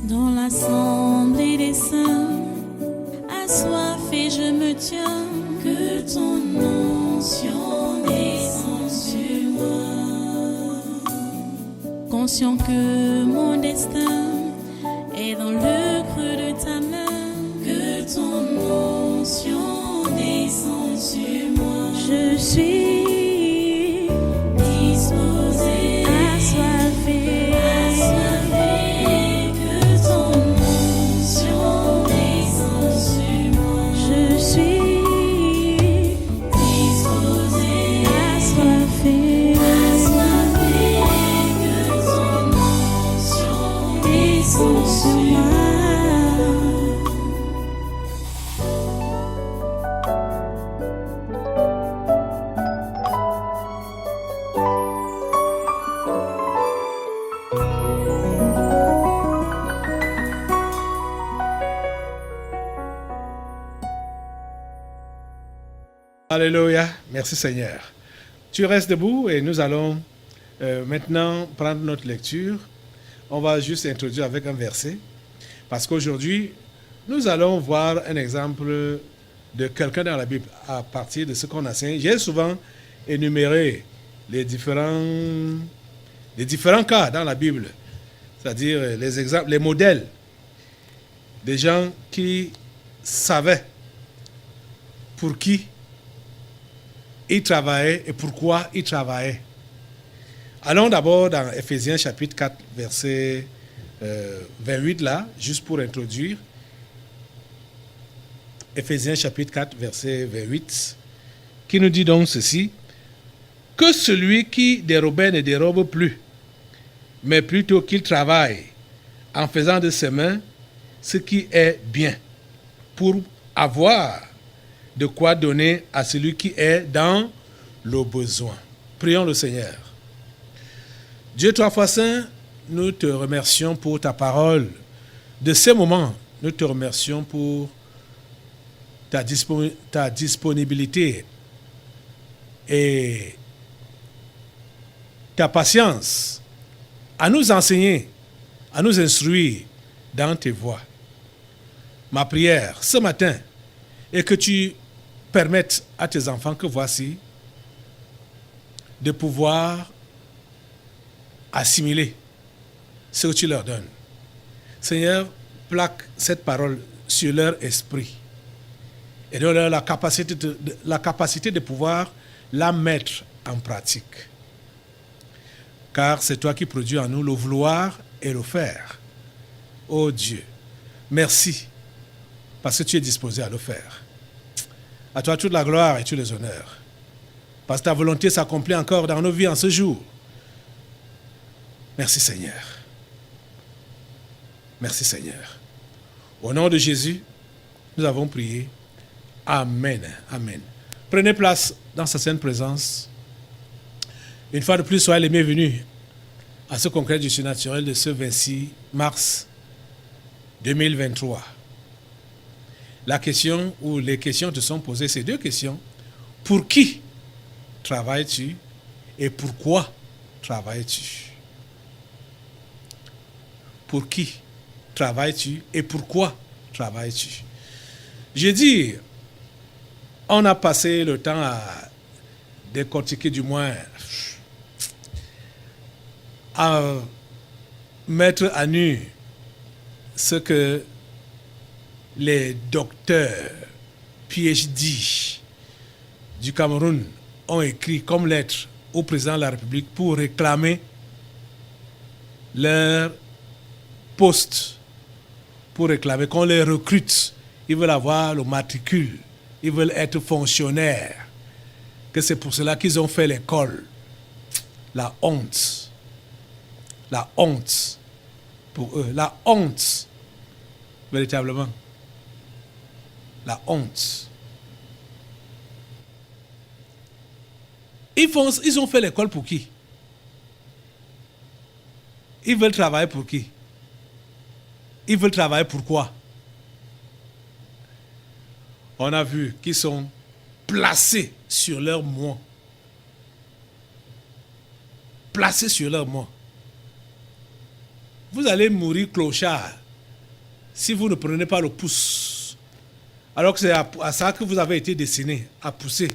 Dans l'assemblée des saints, assoiffé je me tiens, que ton onction descende sur moi. Conscient que mon destin est dans le creux de ta main, que ton onction descende sur moi. Je suis disposé, assoiffé, que ton onction descende sur moi. Je suis disposé, assoiffé, que ton onction descende sur moi. Alléluia, merci Seigneur. Tu restes debout et nous allons maintenant prendre notre lecture. On va juste introduire avec un verset, parce qu'aujourd'hui, nous allons voir un exemple de quelqu'un dans la Bible à partir de ce qu'on enseigne. J'ai souvent énuméré les différents cas dans la Bible, c'est-à-dire les exemples, les modèles des gens qui savaient pour qui ils travaillaient et pourquoi ils travaillaient. Allons d'abord dans Ephésiens chapitre 4, verset 28 là, juste pour introduire. Ephésiens chapitre 4, verset 28, qui nous dit donc ceci: que celui qui dérobait ne dérobe plus, mais plutôt qu'il travaille en faisant de ses mains ce qui est bien, pour avoir de quoi donner à celui qui est dans le besoin. Prions le Seigneur. Dieu trois fois saint, nous te remercions pour ta parole. De ces moments, nous te remercions pour ta disponibilité et ta patience à nous enseigner, à nous instruire dans tes voies. Ma prière ce matin est que tu permettes à tes enfants que voici de pouvoir assimiler ce que tu leur donnes. Seigneur, plaque cette parole sur leur esprit et donne-leur la capacité de pouvoir la mettre en pratique. Car c'est toi qui produis en nous le vouloir et le faire. Oh Dieu, merci parce que tu es disposé à le faire. À toi toute la gloire et tous les honneurs. Parce que ta volonté s'accomplit encore dans nos vies en ce jour. Merci Seigneur. Merci Seigneur. Au nom de Jésus, nous avons prié. Amen. Amen. Prenez place dans sa sainte présence. Une fois de plus, soyez les bienvenus à ce congrès du surnaturel de ce 26 mars 2023. La question ou les questions te sont posées, ces deux questions. Pour qui travailles-tu et pourquoi travailles-tu? Pour qui travailles-tu et pourquoi travailles-tu? J'ai dit, on a passé le temps à décortiquer, du moins à mettre à nu ce que les docteurs PhD du Cameroun ont écrit comme lettre au président de la République pour réclamer leur poste, pour réclamer qu'on les recrute. Ils veulent avoir le matricule, ils veulent être fonctionnaires, que c'est pour cela qu'ils ont fait l'école. La honte pour eux, la honte, véritablement. La honte. Ils ont fait l'école pour qui? Ils veulent travailler pour qui? Ils veulent travailler pourquoi? On a vu qu'ils sont placés sur leur moi. Placés sur leur moi. Vous allez mourir clochard si vous ne prenez pas le pouce, alors que c'est à ça que vous avez été destiné, à pousser,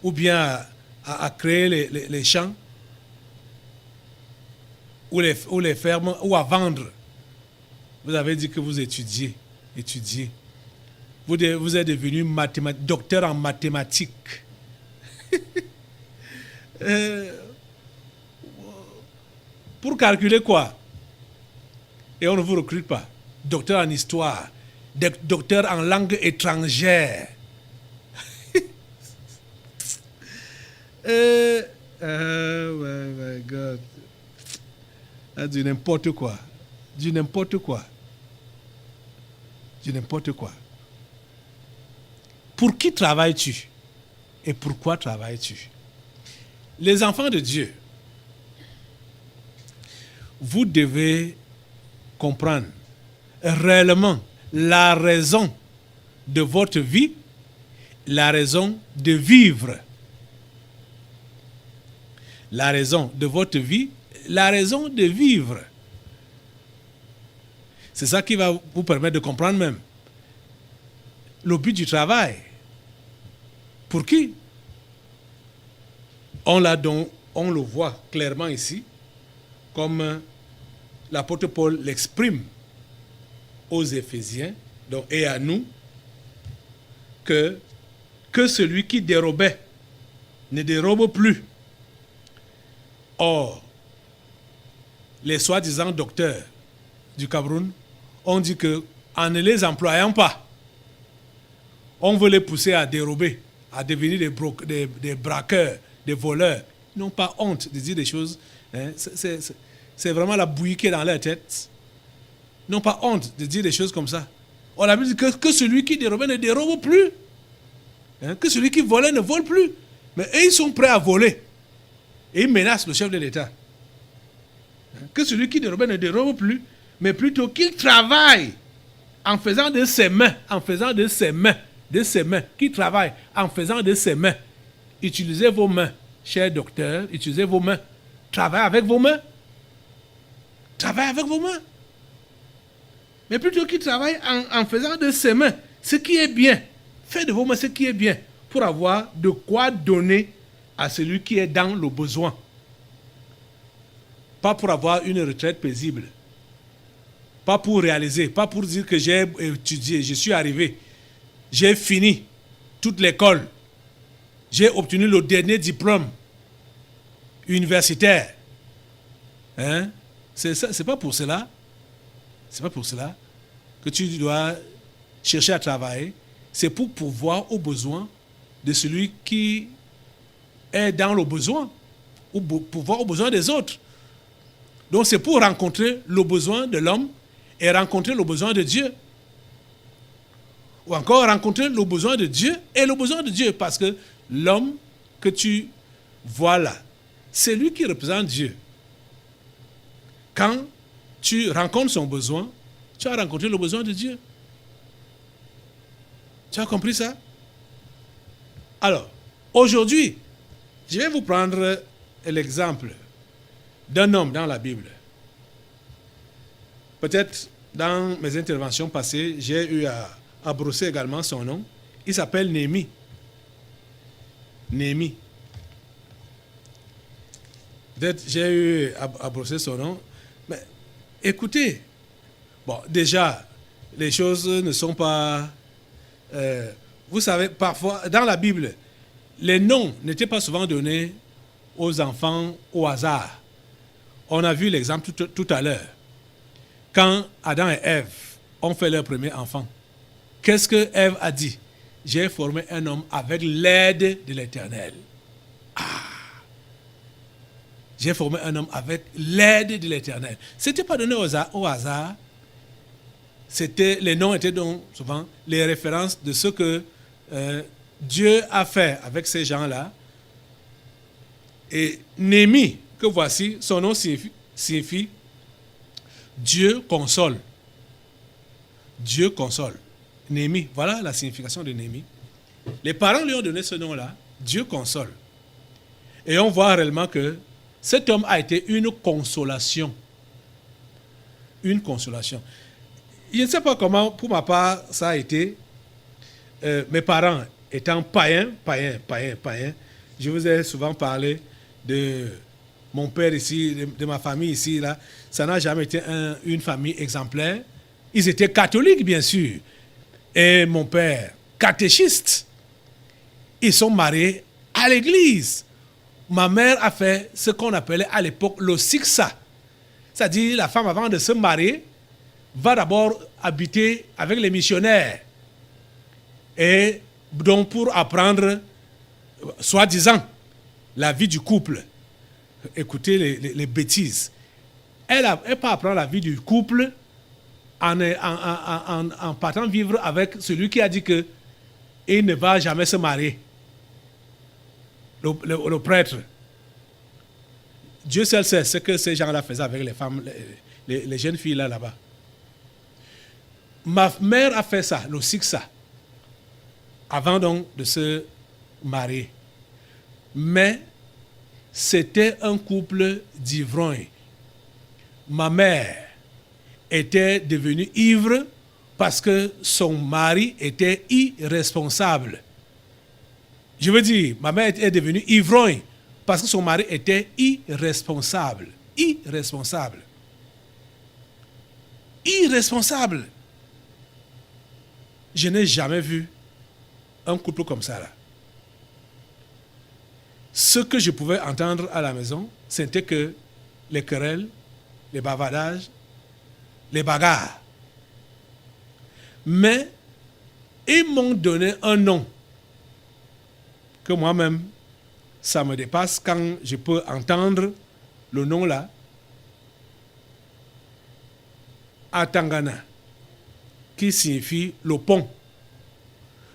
ou bien à créer les champs, ou les fermes, ou à vendre. Vous avez dit que vous étudiez. Vous êtes devenu docteur en mathématiques. Pour calculer quoi? Et on ne vous recrute pas. Docteur en histoire, docteur en langue étrangère. Oh my God. Du n'importe quoi. Du n'importe quoi. Du n'importe quoi. Pour qui travailles-tu? Et pourquoi travailles-tu? Les enfants de Dieu, vous devez comprendre réellement la raison de votre vie, la raison de vivre. La raison de votre vie, la raison de vivre. C'est ça qui va vous permettre de comprendre même le but du travail. Pour qui? On le voit clairement ici, comme l'apôtre Paul l'exprime aux Éphésiens et à nous, que celui qui dérobait ne dérobe plus. Or, les soi-disant docteurs du Cameroun ont dit qu'en ne les employant pas, on veut les pousser à dérober, à devenir des braqueurs, des voleurs. Ils n'ont pas honte de dire des choses. Hein. C'est vraiment la bouillie qui est dans leur tête. Ils n'ont pas honte de dire des choses comme ça. On a dit que celui qui dérobait ne dérobe plus. Hein. Que celui qui volait ne vole plus. Mais eux, ils sont prêts à voler. Et ils menacent le chef de l'État. Hein. Que celui qui dérobait ne dérobe plus, mais plutôt qu'il travaille en faisant de ses mains, qui travaille en faisant de ses mains. Utilisez vos mains, chers docteurs, utilisez vos mains. Travaillez avec vos mains. Travaillez avec vos mains. Mais plutôt qu'il travaille en faisant de ses mains ce qui est bien. Faites de vos mains ce qui est bien pour avoir de quoi donner à celui qui est dans le besoin. Pas pour avoir une retraite paisible. Pas pour réaliser, pas pour dire que j'ai étudié, je suis arrivé, j'ai fini toute l'école, j'ai obtenu le dernier diplôme universitaire. Hein? C'est pas pour cela. C'est pas pour cela que tu dois chercher à travailler. C'est pour pourvoir aux besoins de celui qui est dans le besoin, ou pourvoir aux besoins des autres. Donc c'est pour rencontrer le besoin de l'homme et rencontrer le besoin de Dieu. Ou encore rencontrer le besoin de Dieu et le besoin de Dieu. Parce que l'homme que tu vois là, c'est lui qui représente Dieu. Quand tu rencontres son besoin, tu as rencontré le besoin de Dieu. Tu as compris ça? Alors, aujourd'hui, je vais vous prendre l'exemple d'un homme dans la Bible. Peut-être dans mes interventions passées, j'ai eu à brosser également son nom. Il s'appelle Néhémie. Néhémie. Peut-être j'ai eu à brosser son nom. Mais écoutez, bon, déjà, les choses ne sont pas... vous savez, parfois, dans la Bible, les noms n'étaient pas souvent donnés aux enfants au hasard. On a vu l'exemple tout à l'heure. Quand Adam et Ève ont fait leur premier enfant, qu'est-ce que Ève a dit? J'ai formé un homme avec l'aide de l'Éternel. J'ai formé un homme avec l'aide de l'Éternel. Ce n'était pas donné au hasard. Les noms étaient donc souvent les références de ce que Dieu a fait avec ces gens-là. Et Néhémie, que voici, son nom signifie Dieu console. Dieu console. Néhémie, voilà la signification de Néhémie. Les parents lui ont donné ce nom-là, Dieu console. Et on voit réellement que cet homme a été une consolation une consolation. Je ne sais pas comment, pour ma part, ça a été. Mes parents étant païens, je vous ai souvent parlé de mon père ici, de ma famille ici, là. Ça n'a jamais été une famille exemplaire. Ils étaient catholiques, bien sûr. Et mon père, catéchiste. Ils sont mariés à l'église. Ma mère a fait ce qu'on appelait à l'époque le siksa. C'est-à-dire, la femme, avant de se marier, va d'abord habiter avec les missionnaires. Et donc, pour apprendre, soi-disant, la vie du couple. Écoutez les bêtises. Elle peut apprendre la vie du couple en partant vivre avec celui qui a dit qu'il ne va jamais se marier. Le prêtre. Dieu seul sait ce que ces gens-là faisaient avec les femmes, les jeunes filles là-bas. Ma mère a fait ça, le siksa, avant donc de se marier. Mais c'était un couple d'ivrognes. Ma mère était devenue ivre parce que son mari était irresponsable. Je veux dire, ma mère est devenue ivrogne parce que son mari était irresponsable. Irresponsable. Irresponsable. Je n'ai jamais vu un couple comme ça là. Ce que je pouvais entendre à la maison, c'était que les querelles, les bavardages, les bagarres. Mais ils m'ont donné un nom que moi-même, ça me dépasse quand je peux entendre le nom là. Atangana, qui signifie le pont.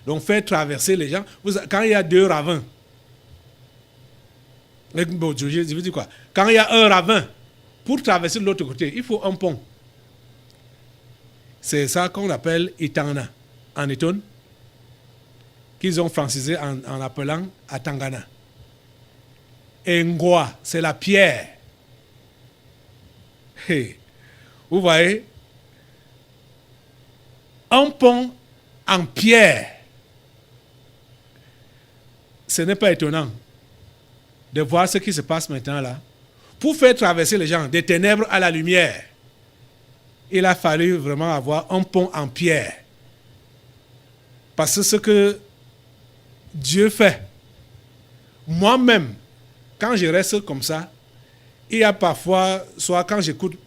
Donc faire traverser les gens. Quand il y a deux ravins, je veux dire quoi? Quand il y a un ravin, pour traverser de l'autre côté, il faut un pont. C'est ça qu'on appelle Itangana en Eton, qu'ils ont francisé en appelant Atangana. Et Ngoa, c'est la pierre. Hey. Vous voyez, un pont en pierre. Ce n'est pas étonnant de voir ce qui se passe maintenant là. Pour faire traverser les gens des ténèbres à la lumière, il a fallu vraiment avoir un pont en pierre. Parce que ce que Dieu fait, moi-même, quand je reste comme ça, il y a parfois, soit quand j'écoute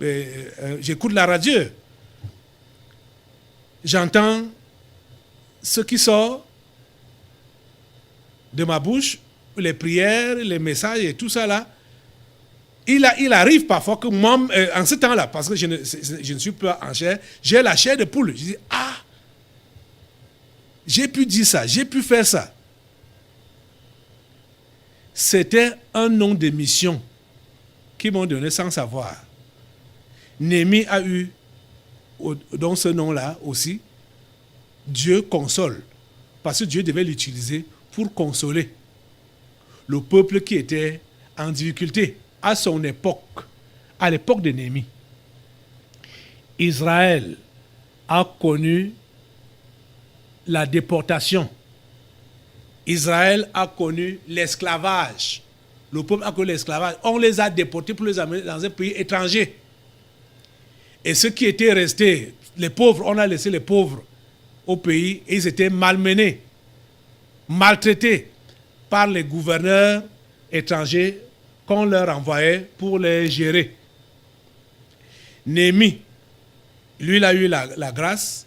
la radio, j'entends ce qui sort de ma bouche, les prières, les messages et tout ça là. Il arrive parfois que moi, en ce temps-là, parce que je ne suis pas en chair, j'ai la chair de poule. Je dis, j'ai pu dire ça, j'ai pu faire ça. C'était un nom de mission qu'ils m'ont donné sans savoir. Néhémie a eu, dans ce nom-là aussi, Dieu console. Parce que Dieu devait l'utiliser pour consoler le peuple qui était en difficulté à son époque, à l'époque de Néhémie. Israël a connu la déportation. Israël a connu l'esclavage. Le peuple a connu l'esclavage. On les a déportés pour les amener dans un pays étranger. Et ceux qui étaient restés, les pauvres, on a laissé les pauvres au pays et ils étaient malmenés, maltraités par les gouverneurs étrangers qu'on leur envoyait pour les gérer. Néhémie, lui, il a eu la grâce.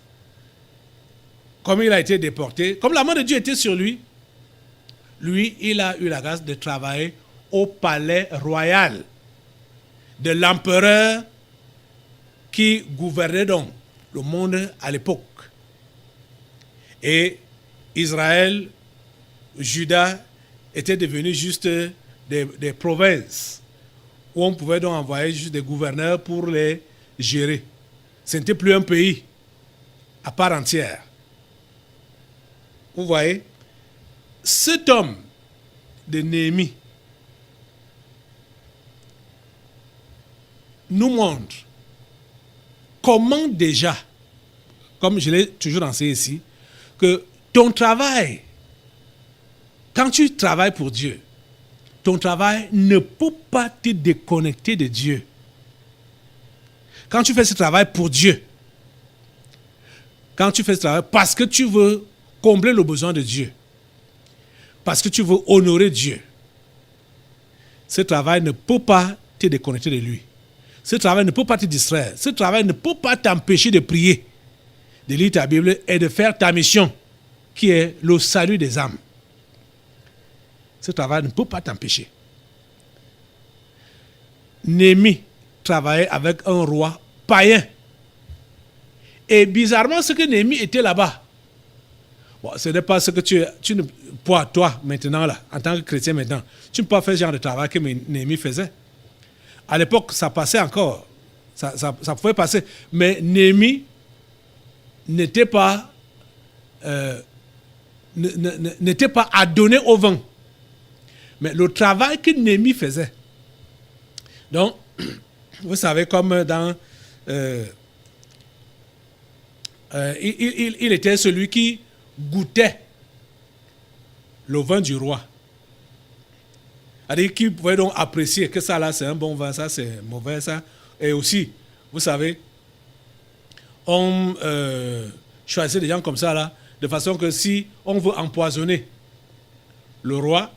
Comme il a été déporté, comme la main de Dieu était sur lui, il a eu la grâce de travailler au palais royal de l'empereur qui gouvernait donc le monde à l'époque. Et Israël, Juda étaient devenus juste des provinces où on pouvait donc envoyer juste des gouverneurs pour les gérer. Ce n'était plus un pays à part entière. Vous voyez, cet homme de Néhémie nous montre comment déjà, comme je l'ai toujours enseigné ici, que ton travail, quand tu travailles pour Dieu, ton travail ne peut pas te déconnecter de Dieu. Quand tu fais ce travail pour Dieu, quand tu fais ce travail parce que tu veux combler le besoin de Dieu, parce que tu veux honorer Dieu, ce travail ne peut pas te déconnecter de lui. Ce travail ne peut pas te distraire. Ce travail ne peut pas t'empêcher de prier, de lire ta Bible et de faire ta mission, qui est le salut des âmes. Ce travail ne peut pas t'empêcher. Néhémie travaillait avec un roi païen. Et bizarrement, ce que Néhémie était là-bas, bon, ce n'est pas ce que tu ne peux, toi, maintenant, là, en tant que chrétien maintenant, tu ne peux pas faire ce genre de travail que Néhémie faisait. À l'époque, ça passait encore. Ça pouvait passer. Mais Néhémie n'était pas adonné au vent. Mais le travail que Néhémie faisait. Donc, vous savez, comme dans... il était celui qui goûtait le vin du roi. C'est-à-dire qu'il pouvait donc apprécier que ça là c'est un bon vin, ça c'est mauvais, ça. Et aussi, vous savez, on choisit des gens comme ça là, de façon que si on veut empoisonner le roi,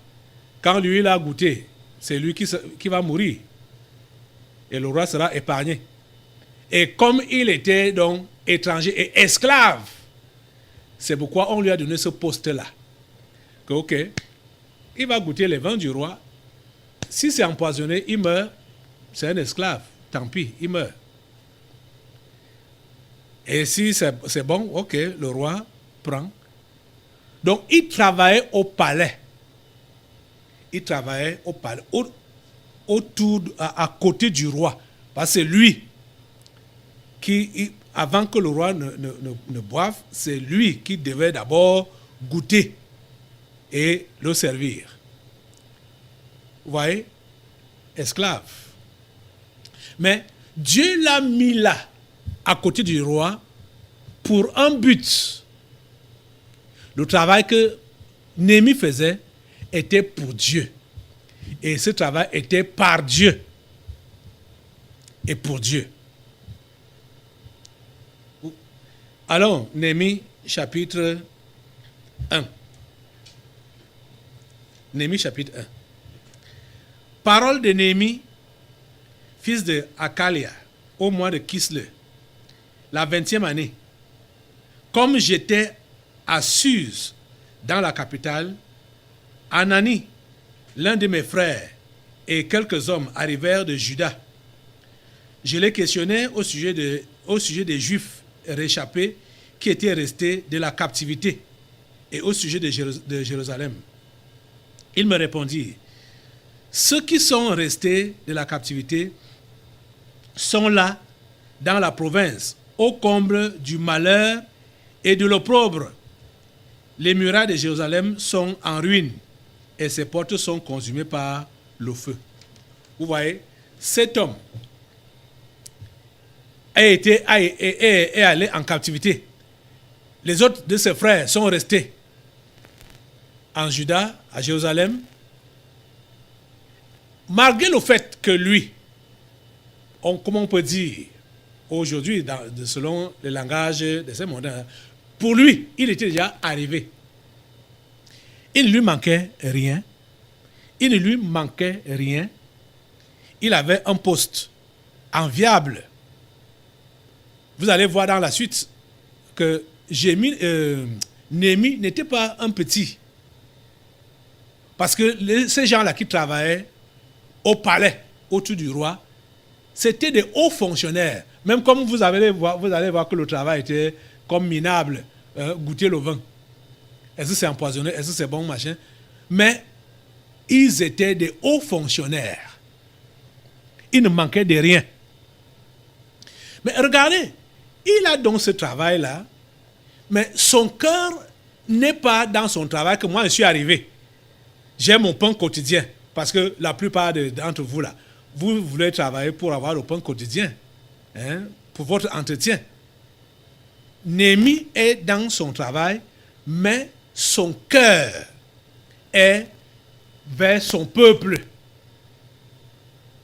quand lui il a goûté, c'est lui qui va mourir. Et le roi sera épargné. Et comme il était donc étranger et esclave, c'est pourquoi on lui a donné ce poste-là. Que ok, il va goûter les vins du roi. Si c'est empoisonné, il meurt. C'est un esclave. Tant pis, il meurt. Et si c'est bon, ok, le roi prend. Donc, il travaillait au palais. Il travaillait au palais, autour, à côté du roi. Parce que c'est lui qui, avant que le roi ne boive, c'est lui qui devait d'abord goûter et le servir. Vous voyez? Esclave. Mais Dieu l'a mis là, à côté du roi, pour un but. Le travail que Néhémie faisait était pour Dieu. Et ce travail était par Dieu. Et pour Dieu. Allons, Néhémie, chapitre 1. Néhémie, chapitre 1. Parole de Néhémie, fils de Hakalia, au mois de Kisle, la 20e année. Comme j'étais à Suse, dans la capitale, Anani, l'un de mes frères, et quelques hommes arrivèrent de Juda. Je les questionnais au sujet des Juifs réchappés qui étaient restés de la captivité et au sujet de Jérusalem. Ils me répondirent: ceux qui sont restés de la captivité sont là, dans la province, au comble du malheur et de l'opprobre. Les murailles de Jérusalem sont en ruine et ses portes sont consumées par le feu. Vous voyez, cet homme est allé en captivité. Les autres de ses frères sont restés en Juda, à Jérusalem, malgré le fait que lui, comment on peut dire aujourd'hui, selon le langage de ces mondes, pour lui, il était déjà arrivé. Il ne lui manquait rien. Il ne lui manquait rien. Il avait un poste enviable. Vous allez voir dans la suite que Néhémie n'était pas un petit. Parce que ces gens-là qui travaillaient au palais, autour du roi, c'était des hauts fonctionnaires. Même comme vous allez voir que le travail était comme minable, goûter le vin. Est-ce que c'est empoisonné? Est-ce que c'est bon, machin? Mais ils étaient des hauts fonctionnaires. Ils ne manquaient de rien. Mais regardez, il a donc ce travail-là, mais son cœur n'est pas dans son travail que moi je suis arrivé. J'ai mon pain quotidien. Parce que la plupart d'entre vous, là, vous voulez travailler pour avoir le pain quotidien. Hein? pour votre entretien. Néhémie est dans son travail, mais son cœur est vers son peuple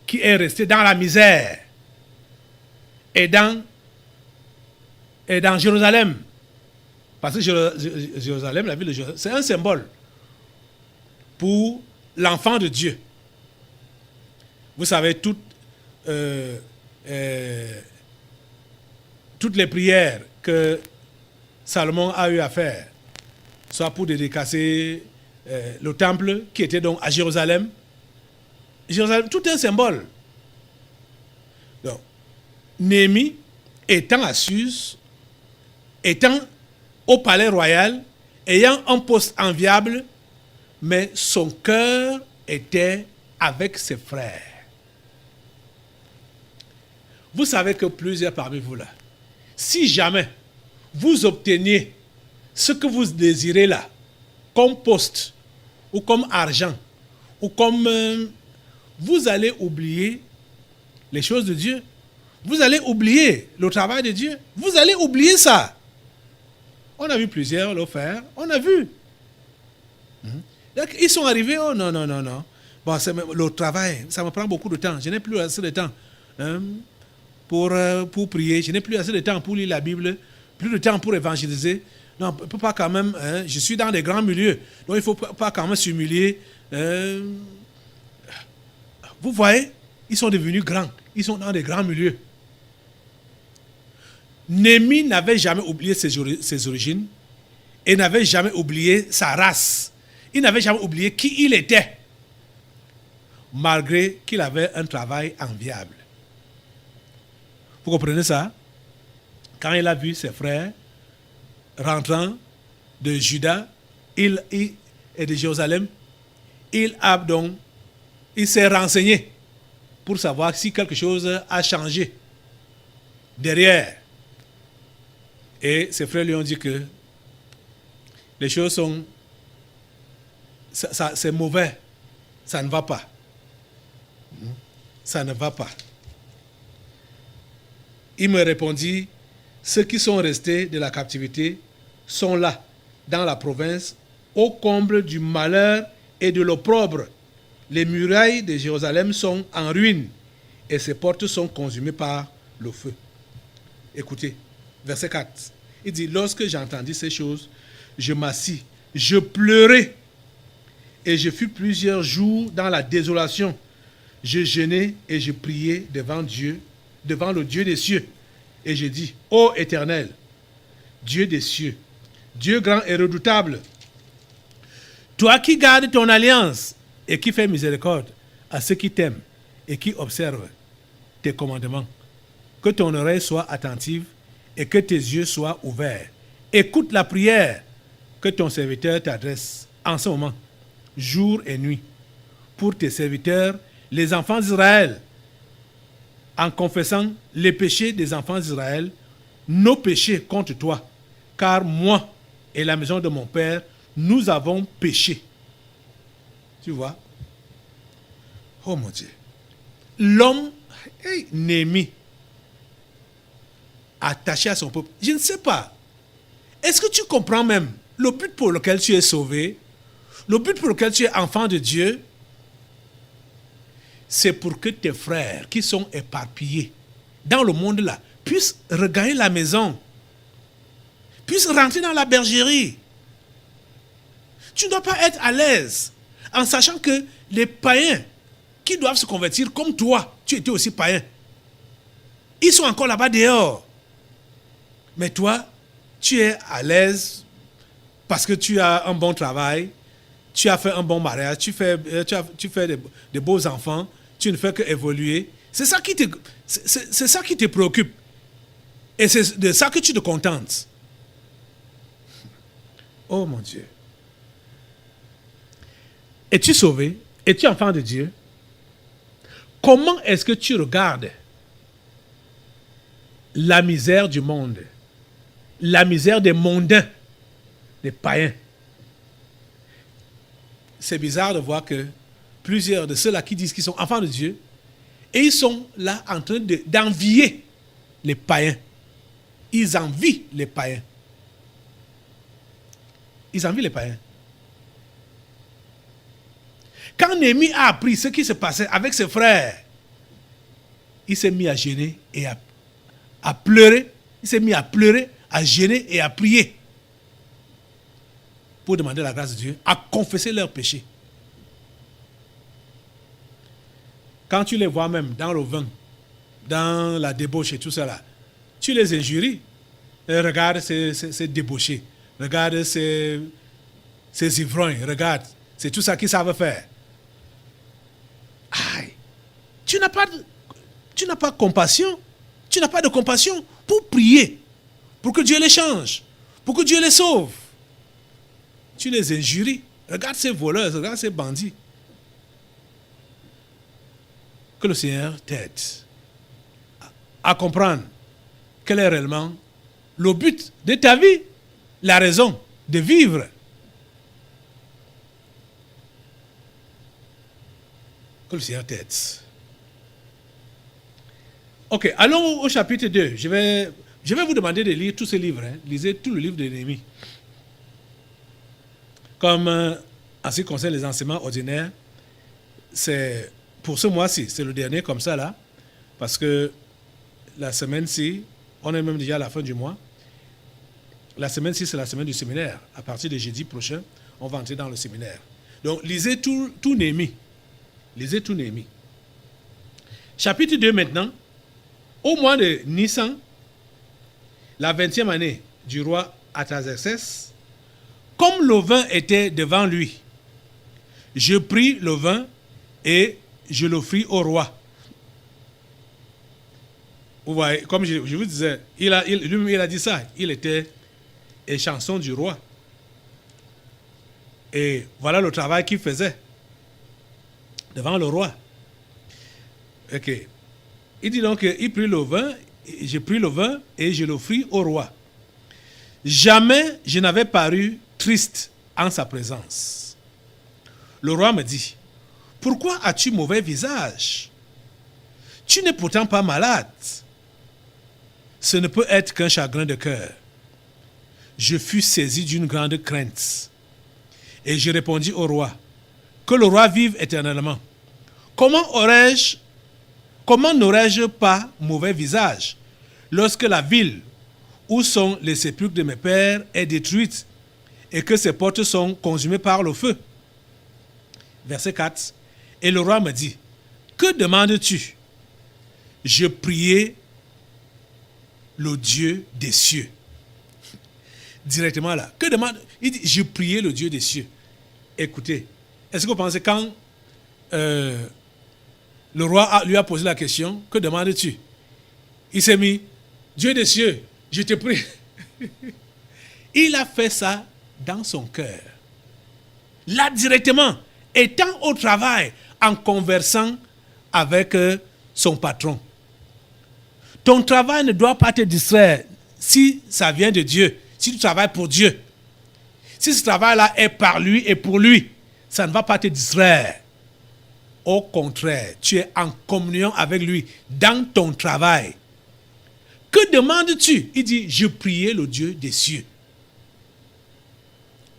qui est resté dans la misère et dans Jérusalem. Parce que Jérusalem, la ville de Jérusalem, c'est un symbole pour l'enfant de Dieu. Vous savez, toutes les prières que Salomon a eu à faire, soit pour dédicacer le temple qui était donc à Jérusalem. Jérusalem, tout est un symbole. Donc, Néhémie, étant à Suse, étant au palais royal, ayant un poste enviable, mais son cœur était avec ses frères. Vous savez que plusieurs parmi vous là, si jamais vous obteniez ce que vous désirez là, comme poste, ou comme argent, ou comme... vous allez oublier les choses de Dieu. Vous allez oublier le travail de Dieu. Vous allez oublier ça. On a vu plusieurs le faire. On a vu. Donc, ils sont arrivés. Oh non. Bon, le travail, ça me prend beaucoup de temps. Je n'ai plus assez de temps pour prier. Je n'ai plus assez de temps pour lire la Bible. Plus de temps pour évangéliser. Non, on ne peut pas quand même. Je suis dans des grands milieux. Donc, il ne faut pas quand même s'humilier. Vous voyez, ils sont devenus grands. Ils sont dans des grands milieux. Néhémie n'avait jamais oublié ses origines et n'avait jamais oublié sa race. Il n'avait jamais oublié qui il était, malgré qu'il avait un travail enviable. Vous comprenez ça? Quand il a vu ses frères rentrant de Juda et de Jérusalem, il s'est renseigné pour savoir si quelque chose a changé derrière. Et ses frères lui ont dit que les choses sont... c'est mauvais. Ça ne va pas. Ça ne va pas. Il me répondit, ceux qui sont restés de la captivité sont là, dans la province, au comble du malheur et de l'opprobre. Les murailles de Jérusalem sont en ruine et ses portes sont consumées par le feu. Écoutez, verset 4. Il dit, lorsque j'entendis ces choses, je m'assis, je pleurais et je fus plusieurs jours dans la désolation. Je jeûnais et je priais devant Dieu, devant le Dieu des cieux. Et je dis, ô Éternel, Dieu des cieux, Dieu grand et redoutable, toi qui gardes ton alliance et qui fais miséricorde à ceux qui t'aiment et qui observent tes commandements, que ton oreille soit attentive et que tes yeux soient ouverts. Écoute la prière que ton serviteur t'adresse en ce moment, jour et nuit, pour tes serviteurs, les enfants d'Israël, en confessant les péchés des enfants d'Israël, nos péchés contre toi, car moi et la maison de mon père, nous avons péché. Tu vois? Oh mon Dieu. L'homme, Néhémie, attaché à son peuple. Je ne sais pas. Est-ce que tu comprends même le but pour lequel tu es sauvé, le but pour lequel tu es enfant de Dieu? C'est pour que tes frères qui sont éparpillés dans le monde là puissent regagner la maison, puissent rentrer dans la bergerie. Tu ne dois pas être à l'aise en sachant que les païens qui doivent se convertir comme toi, tu étais aussi païen. Ils sont encore là-bas dehors. Mais toi, tu es à l'aise parce que tu as un bon travail, tu as fait un bon mariage, tu fais des beaux enfants, tu ne fais que évoluer. C'est ça qui te préoccupe. Et c'est de ça que tu te contentes. Oh mon Dieu. Es-tu sauvé? Es-tu enfant de Dieu? Comment est-ce que tu regardes la misère du monde, la misère des mondains, des païens? C'est bizarre de voir que plusieurs de ceux-là qui disent qu'ils sont enfants de Dieu, et ils sont là en train d'envier les païens. Ils envient les païens. Ils envient les païens. Quand Néhémie a appris ce qui se passait avec ses frères, il s'est mis à gêner et à pleurer. Il s'est mis à pleurer, à gêner et à prier pour demander la grâce de Dieu, à confesser leurs péchés. Quand tu les vois même dans le vin, dans la débauche et tout ça là, tu les injuries. Regarde ces débauchés, regarde ces ivrognes, regarde, c'est tout ça qu'ils savent faire. Aïe, tu n'as pas compassion, tu n'as pas de compassion pour prier, pour que Dieu les change, pour que Dieu les sauve. Tu les injuries. Regarde ces voleurs, regarde ces bandits. Que le Seigneur t'aide à comprendre quel est réellement le but de ta vie, la raison de vivre. Que le Seigneur t'aide. Ok, allons au chapitre 2. Je vais vous demander de lire tous ces livres. Lisez tout le livre de Néhémie. Comme en ce qui concerne les enseignements ordinaires, c'est pour ce mois-ci, c'est le dernier comme ça là, parce que la semaine-ci, on est même déjà à la fin du mois. La semaine-ci, c'est la semaine du séminaire. À partir de jeudi prochain, on va entrer dans le séminaire. Donc, lisez tout Néhémie. Lisez tout Néhémie. Chapitre 2 maintenant. Au mois de Nissan, la 20e année du roi Artaxerxès, comme le vin était devant lui, je pris le vin et je l'offris au roi. Vous voyez, comme je vous disais, il a dit ça. Il était échanson du roi. Et voilà le travail qu'il faisait devant le roi. Ok. Il dit donc qu'il prit le vin, j'ai pris le vin et je l'offris au roi. Jamais je n'avais paru triste en sa présence. Le roi me dit, pourquoi as-tu mauvais visage? Tu n'es pourtant pas malade. Ce ne peut être qu'un chagrin de cœur. Je fus saisi d'une grande crainte. Et je répondis au roi, que le roi vive éternellement. Comment n'aurais-je pas mauvais visage lorsque la ville où sont les sépulcres de mes pères est détruite et que ses portes sont consumées par le feu? Verset 4. Et le roi me dit, que demandes-tu? Je priais le Dieu des cieux. Directement là. Que demande? Il dit, je priais le Dieu des cieux. Écoutez, est-ce que vous pensez quand le roi lui a posé la question, que demandes-tu? Il s'est mis, Dieu des cieux, je te prie. Il a fait ça dans son cœur. Là directement, étant au travail, en conversant avec son patron. Ton travail ne doit pas te distraire si ça vient de Dieu, si tu travailles pour Dieu. Si ce travail-là est par lui et pour lui, ça ne va pas te distraire. Au contraire, tu es en communion avec lui dans ton travail. Que demandes-tu? Il dit, je priais le Dieu des cieux.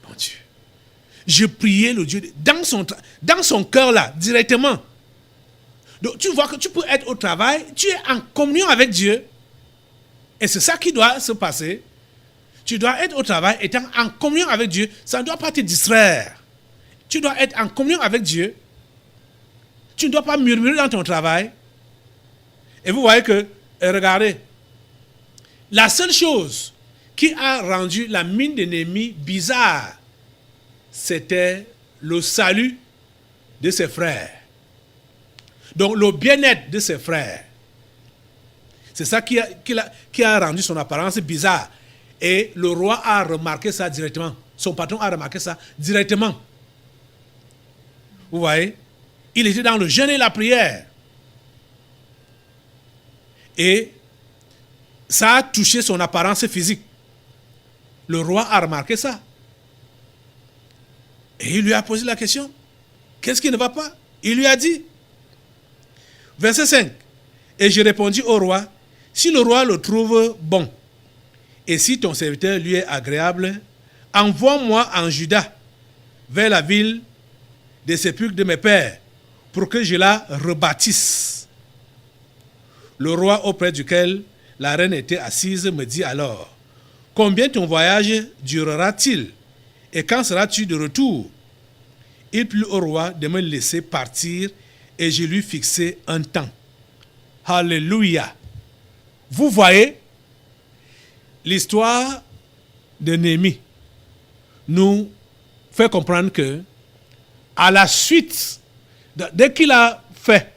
Mon Dieu. Je priais le Dieu dans son cœur là, directement. Donc tu vois que tu peux être au travail, tu es en communion avec Dieu. Et c'est ça qui doit se passer. Tu dois être au travail étant en communion avec Dieu. Ça ne doit pas te distraire. Tu dois être en communion avec Dieu. Tu ne dois pas murmurer dans ton travail. Et vous voyez que, regardez, la seule chose qui a rendu la mine de Néhémie bizarre, c'était le salut de ses frères. Donc le bien-être de ses frères. C'est ça qui a rendu son apparence bizarre. Et le roi a remarqué ça directement. Son patron a remarqué ça directement. Vous voyez? Il était dans le jeûne et la prière. Et ça a touché son apparence physique. Le roi a remarqué ça. Et il lui a posé la question. Qu'est-ce qui ne va pas? Il lui a dit. Verset 5. Et je répondis au roi, Si le roi le trouve bon, et si ton serviteur lui est agréable, envoie-moi en Juda, vers la ville des sépulcres de mes pères, pour que je la rebâtisse. Le roi auprès duquel la reine était assise me dit alors, combien ton voyage durera-t-il et quand seras-tu de retour? Il plut au roi de me laisser partir et je lui fixai un temps. Alléluia. Vous voyez, l'histoire de Néhémie nous fait comprendre que, à la suite, dès qu'il a fait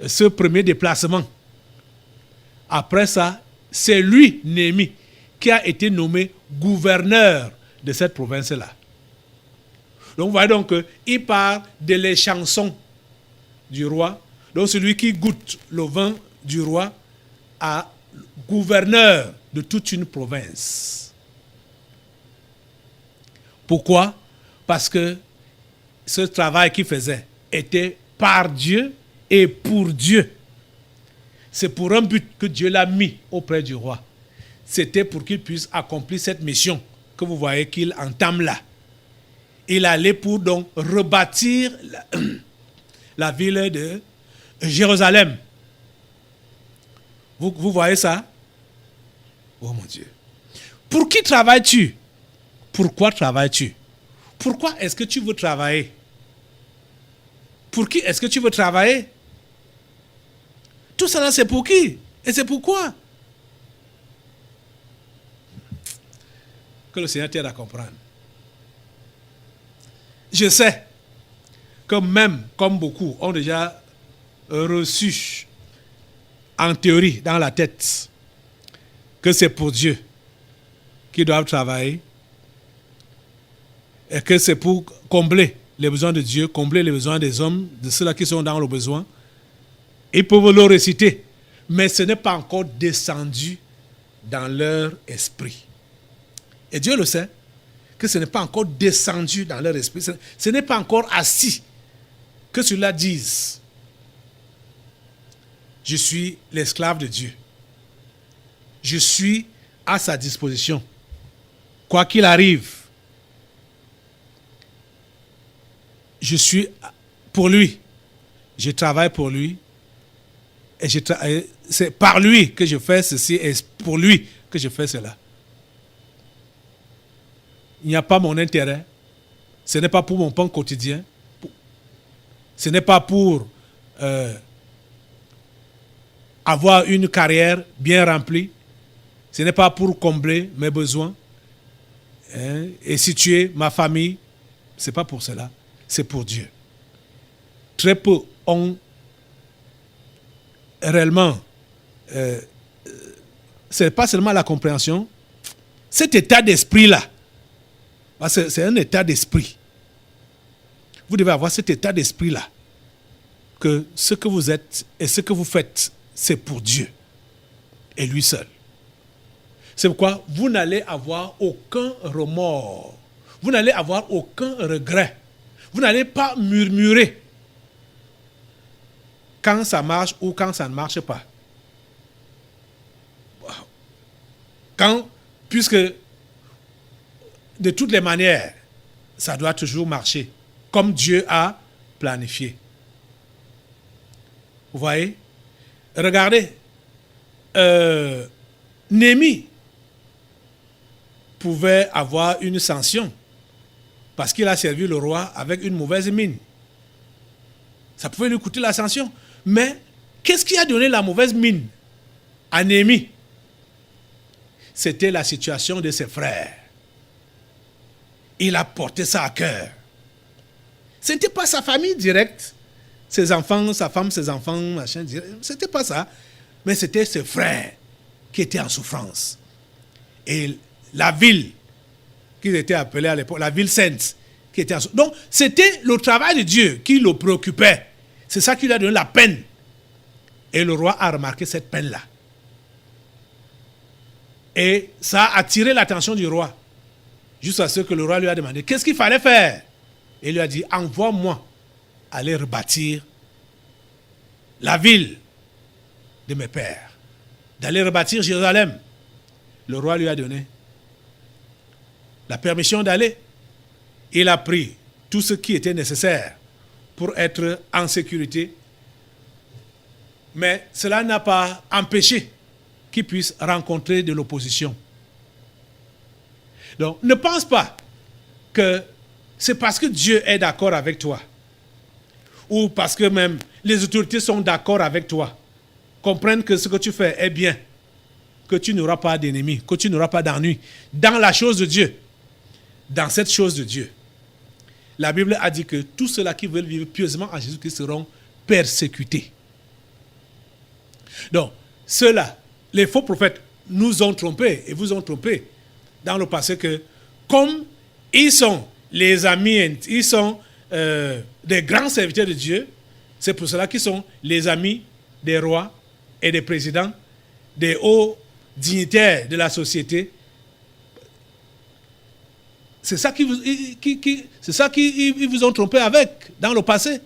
ce premier déplacement, après ça, c'est lui, Néhémie, qui a été nommé gouverneur de cette province-là. Donc, vous voyez donc qu'il part de les chansons du roi. Donc, celui qui goûte le vin du roi à gouverneur de toute une province. Pourquoi? Parce que ce travail qu'il faisait était par Dieu et pour Dieu. C'est pour un but que Dieu l'a mis auprès du roi. C'était pour qu'il puisse accomplir cette mission que vous voyez qu'il entame là. Il allait pour donc rebâtir la ville de Jérusalem. Vous voyez ça? Oh mon Dieu. Pour qui travailles-tu? Pourquoi travailles-tu? Pourquoi est-ce que tu veux travailler? Pour qui est-ce que tu veux travailler? Tout ça là, c'est pour qui? Et c'est pourquoi? Que le Seigneur t'aide à comprendre. Je sais que même, comme beaucoup, ont déjà reçu en théorie, dans la tête, que c'est pour Dieu qu'ils doivent travailler et que c'est pour combler les besoins de Dieu, combler les besoins des hommes, de ceux-là qui sont dans le besoin. Ils peuvent le réciter, mais ce n'est pas encore descendu dans leur esprit. Et Dieu le sait, que ce n'est pas encore descendu dans leur esprit, ce n'est pas encore assis, que cela dise, je suis l'esclave de Dieu. Je suis à sa disposition. Quoi qu'il arrive, je suis pour lui. Je travaille pour lui. Et c'est par lui que je fais ceci et pour lui que je fais cela. Il n'y a pas mon intérêt. Ce n'est pas pour mon pain quotidien. Ce n'est pas pour avoir une carrière bien remplie. Ce n'est pas pour combler mes besoins et situer ma famille. Ce n'est pas pour cela. C'est pour Dieu. Très peu ont réellement, ce n'est pas seulement la compréhension, cet état d'esprit-là, c'est un état d'esprit. Vous devez avoir cet état d'esprit-là, que ce que vous êtes et ce que vous faites, c'est pour Dieu et lui seul. C'est pourquoi vous n'allez avoir aucun remords, vous n'allez avoir aucun regret, vous n'allez pas murmurer quand ça marche ou quand ça ne marche pas. Puisque de toutes les manières, ça doit toujours marcher comme Dieu a planifié. Vous voyez? Regardez, Néhémie pouvait avoir une sanction parce qu'il a servi le roi avec une mauvaise mine. Ça pouvait lui coûter la sanction. Mais qu'est-ce qui a donné la mauvaise mine à Néhémie? C'était la situation de ses frères. Il a porté ça à cœur. Ce n'était pas sa famille directe, ses enfants, sa femme, ses enfants, machin. Ce n'était pas ça. Mais c'était ses frères qui étaient en souffrance. Et la ville, qu'ils étaient appelés à l'époque, la ville sainte, qui était en souffrance. Donc, c'était le travail de Dieu qui le préoccupait. C'est ça qui lui a donné la peine. Et le roi a remarqué cette peine-là. Et ça a attiré l'attention du roi. Jusqu'à ce que le roi lui a demandé, qu'est-ce qu'il fallait faire? Et il lui a dit, envoie-moi aller rebâtir la ville de mes pères. d'aller rebâtir Jérusalem. Le roi lui a donné la permission d'aller. Il a pris tout ce qui était nécessaire pour être en sécurité. Mais cela n'a pas empêché qu'il puisse rencontrer de l'opposition. Donc, ne pense pas que c'est parce que Dieu est d'accord avec toi, ou parce que même les autorités sont d'accord avec toi, comprennent que ce que tu fais est bien, que tu n'auras pas d'ennemis, que tu n'auras pas d'ennui dans la chose de Dieu, dans cette chose de Dieu. La Bible a dit que tous ceux-là qui veulent vivre pieusement en Jésus-Christ seront persécutés. Donc, ceux-là, les faux prophètes, nous ont trompés et vous ont trompés dans le passé que, comme ils sont les amis, ils sont des grands serviteurs de Dieu, c'est pour cela qu'ils sont les amis des rois et des présidents, des hauts dignitaires de la société. C'est ça qu'ils vous ont trompé avec dans le passé.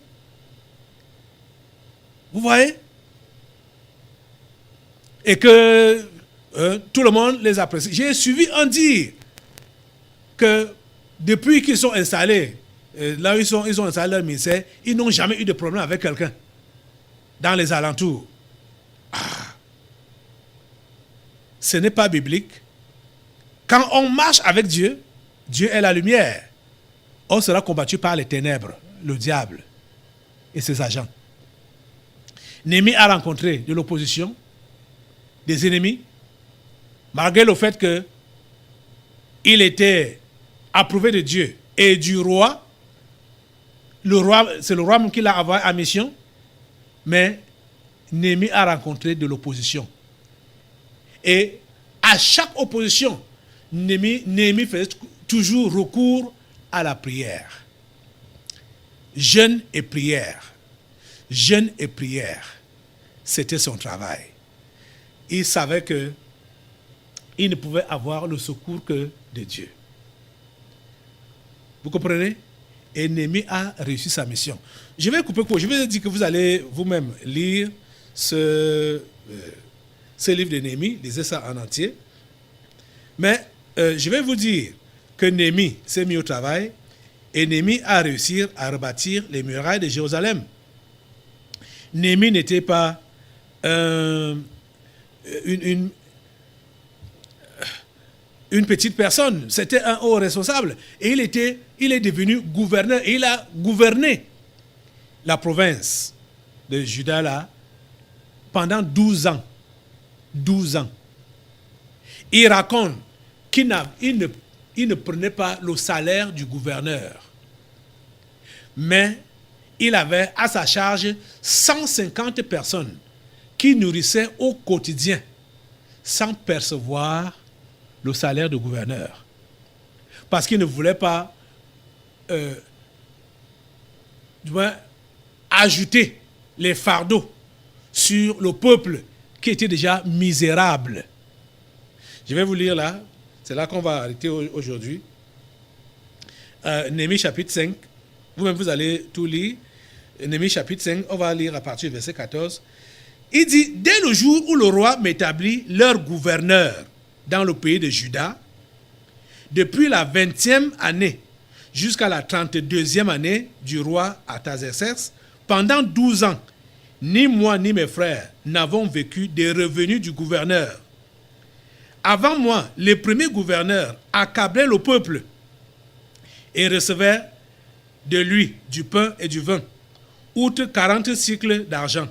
Vous voyez? Et que tout le monde les apprécie. J'ai suivi un dire que depuis qu'ils sont installés, là où ils ont installé leur ministère, ils n'ont jamais eu de problème avec quelqu'un dans les alentours. Ce n'est pas biblique. Quand on marche avec Dieu, Dieu est la lumière. On sera combattu par les ténèbres, le diable et ses agents. Néhémie a rencontré de l'opposition, des ennemis, malgré le fait qu'il était approuvé de Dieu et du roi. C'est le roi qui l'a envoyé en mission, mais Néhémie a rencontré de l'opposition. Et à chaque opposition, Néhémie faisait toujours recours à la prière. Jeûne et prière. Jeûne et prière. C'était son travail. Il savait qu'il ne pouvait avoir le secours que de Dieu. Vous comprenez? Et Néhémie a réussi sa mission. Je vais couper court. Je vais dire que vous allez vous-même lire ce livre de Néhémie. Lisez ça en entier. Mais je vais vous dire que Néhémie s'est mis au travail et Néhémie a réussi à rebâtir les murailles de Jérusalem. Néhémie n'était pas une petite personne, c'était un haut responsable. Et il est devenu gouverneur et il a gouverné la province de Juda là pendant 12 ans. 12 ans. Il raconte qu'il ne prenait pas le salaire du gouverneur. Mais il avait à sa charge 150 personnes qui nourrissaient au quotidien sans percevoir le salaire de gouverneur. Parce qu'il ne voulait pas ajouter les fardeaux sur le peuple qui était déjà misérable. Je vais vous lire là, c'est là qu'on va arrêter aujourd'hui. Néhémie chapitre 5, vous-même vous allez tout lire. Néhémie chapitre 5, on va lire à partir du verset 14. Il dit, dès le jour où le roi m'établit leur gouverneur dans le pays de Juda, depuis la 20e année jusqu'à la 32e année du roi Artaxerxès, pendant 12 ans, ni moi ni mes frères n'avons vécu des revenus du gouverneur. Avant moi, les premiers gouverneurs accablaient le peuple et recevaient de lui du pain et du vin, outre 40 cycles d'argent.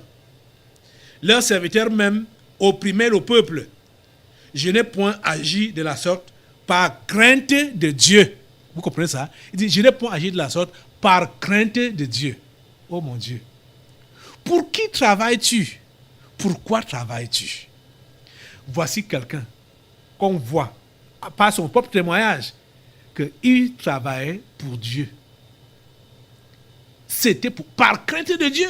Leurs serviteurs même opprimaient le peuple. Je n'ai point agi de la sorte par crainte de Dieu. Vous comprenez ça? Il dit, je n'ai point agi de la sorte par crainte de Dieu. Oh mon Dieu. Pour qui travailles-tu? Pourquoi travailles-tu? Voici quelqu'un qu'on voit par son propre témoignage qu'il travaillait pour Dieu. C'était par crainte de Dieu.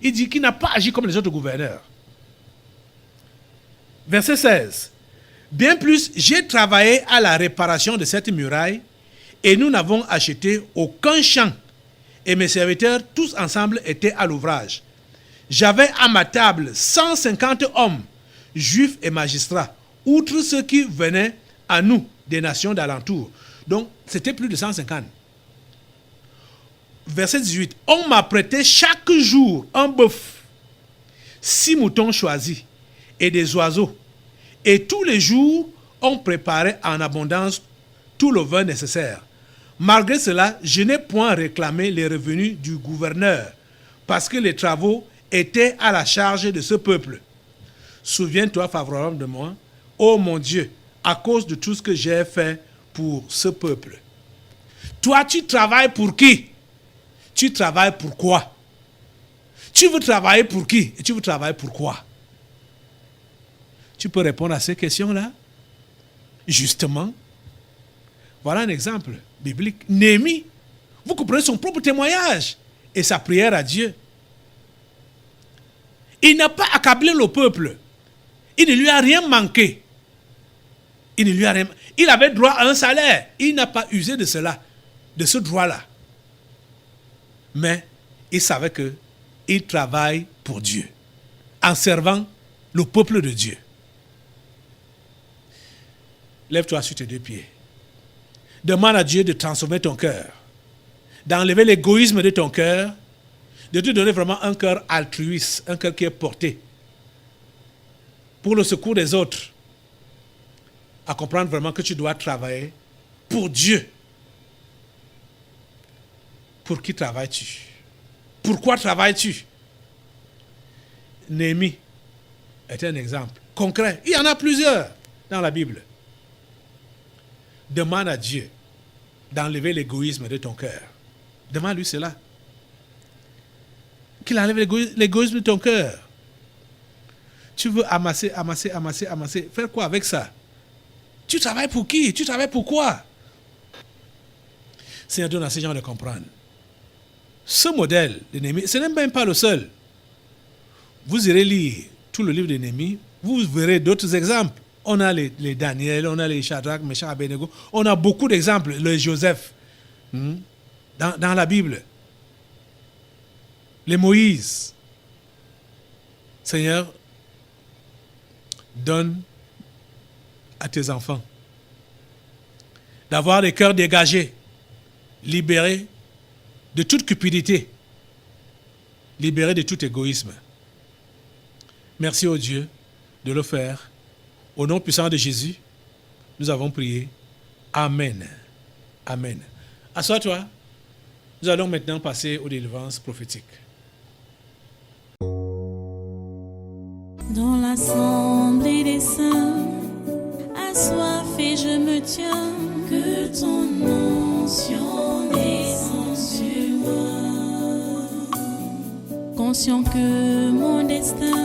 Il dit qu'il n'a pas agi comme les autres gouverneurs. Verset 16. Bien plus, j'ai travaillé à la réparation de cette muraille et nous n'avons acheté aucun champ. Et mes serviteurs, tous ensemble, étaient à l'ouvrage. J'avais à ma table 150 hommes. juifs et magistrats, outre ceux qui venaient à nous des nations d'alentour. Donc, c'était plus de 150. Verset 18. On m'a prêté chaque jour un bœuf, 6 moutons choisis et des oiseaux. Et tous les jours, on préparait en abondance tout le vin nécessaire. Malgré cela, je n'ai point réclamé les revenus du gouverneur, parce que les travaux étaient à la charge de ce peuple. Souviens-toi favorablement de moi, ô mon Dieu, à cause de tout ce que j'ai fait pour ce peuple. Toi, tu travailles pour qui? Tu travailles pour quoi? Tu veux travailler pour qui? Et tu veux travailler pour quoi? Tu peux répondre à ces questions-là? Justement, voilà un exemple biblique. Néhémie, vous comprenez son propre témoignage et sa prière à Dieu. Il n'a pas accablé le peuple. Il ne lui a rien manqué. Il avait droit à un salaire. Il n'a pas usé de cela, de ce droit-là. Mais il savait qu'il travaille pour Dieu, en servant le peuple de Dieu. Lève-toi sur tes 2 pieds. Demande à Dieu de transformer ton cœur, d'enlever l'égoïsme de ton cœur, de te donner vraiment un cœur altruiste, un cœur qui est porté pour le secours des autres, à comprendre vraiment que tu dois travailler pour Dieu. Pour qui travailles-tu? Pourquoi travailles-tu? Néhémie est un exemple concret. Il y en a plusieurs dans la Bible. Demande à Dieu d'enlever l'égoïsme de ton cœur. Demande-lui cela. Qu'il enlève l'égoïsme de ton cœur. Tu veux amasser. Faire quoi avec ça? Tu travailles pour qui? Tu travailles pour quoi? Seigneur, donne à ces gens de comprendre. Ce modèle de Néhémie, ce n'est même pas le seul. Vous irez lire tout le livre de Néhémie, vous verrez d'autres exemples. On a les Daniel, on a les Shadrach, Meshach, Abednego. On a beaucoup d'exemples, le Joseph, dans la Bible. Les Moïse. Seigneur, donne à tes enfants d'avoir des cœurs dégagés, libérés de toute cupidité, libérés de tout égoïsme. Merci au Dieu de le faire. Au nom puissant de Jésus, nous avons prié. Amen. Amen. Assois-toi. Nous allons maintenant passer aux délivrances prophétiques. Dans l'assemblée des saints, assoiffé je me tiens, que ton onction descende sur moi. Conscient que mon destin